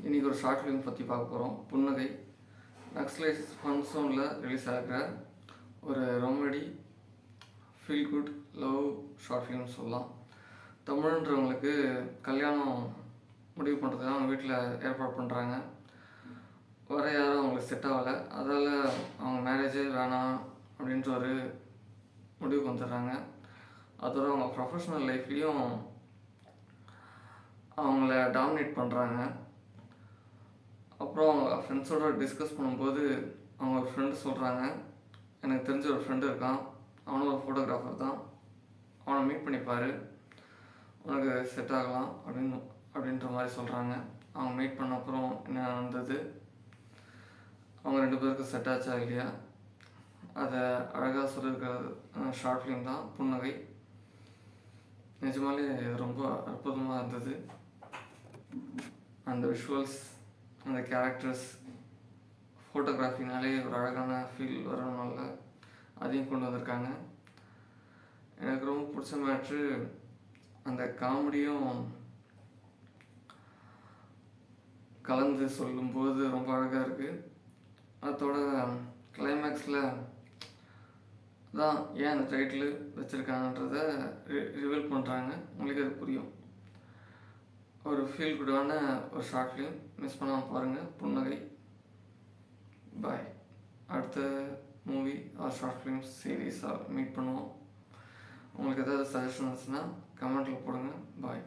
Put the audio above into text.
இன்றைக்கி ஒரு short film பற்றி பார்க்க போகிறோம். புன்னகை. நக்ஸலைஸ் ஃபன் ஜோனில் ரிலீஸ் ஆகிற ஒரு romedy feel good love short film சொல்லலாம். தமிழ்ன்றவங்களுக்கு கல்யாணம் முடிவு பண்ணுறதுக்கு அவங்க வீட்டில் ஏற்பாடு பண்ணுறாங்க. வர யாரும் அவங்களுக்கு செட் ஆகலை. அதால் அவங்க மேரேஜே வேணாம் அப்படின்ற ஒரு முடிவுக்கு வந்துடுறாங்க. அதோட அவங்க ப்ரொஃபஷ்னல் லைஃப்லேயும் அவங்கள டாமினேட் பண்ணுறாங்க. அப்புறம் அவங்க ஃப்ரெண்ட்ஸோடு டிஸ்கஸ் பண்ணும்போது அவங்க ஒரு ஃப்ரெண்டு சொல்கிறாங்க, எனக்கு தெரிஞ்ச ஒரு ஃப்ரெண்டு இருக்கான், அவனும் ஒரு ஃபோட்டோகிராஃபர் தான், அவனை மீட் பண்ணிப்பார், உனக்கு செட் ஆகலாம் அப்படின்ற மாதிரி சொல்கிறாங்க. அவங்க மீட் பண்ண அப்புறம் என்ன நடந்தது, அவங்க 2 பேருக்கும் செட் ஆச்சா இல்லையா, அதை அழகாக சொல்லியிருக்கிற ஷார்ட் ஃபிலிம் தான் புன்னகை. நிஜமாலே ரொம்ப அற்புதமாக இருந்தது. அந்த விஷுவல்ஸ், அந்த கேரக்டர்ஸ், ஃபோட்டோகிராஃபினாலே ஒரு அழகான ஃபீல் வரணும்னால அதையும் கொண்டு வந்திருக்காங்க. எனக்கு ரொம்ப பிடிச்ச மேட்ரு அந்த காமெடியும் கலந்து சொல்லும்போது ரொம்ப அழகாக இருக்குது. அதோட கிளைமேக்ஸில் தான் ஏன் அந்த டைட்டில் வச்சுருக்காங்கன்றத ரிவீல் பண்ணுறாங்க. உங்களுக்கு அது புரியும். ஒரு ஃபீல் குட்டான ஒரு ஷார்ட் ஃபிலிம், மிஸ் பண்ணாமல் பாருங்கள். புன்னகை. பாய். அடுத்த மூவி ஆர் ஷார்ட் ஃபிலிம்ஸ் சீரீஸாக மீட் பண்ணுவோம். உங்களுக்கு ஏதாவது சஜஷன் இருந்துச்சுன்னா கமெண்ட்டில் போடுங்க. பாய்.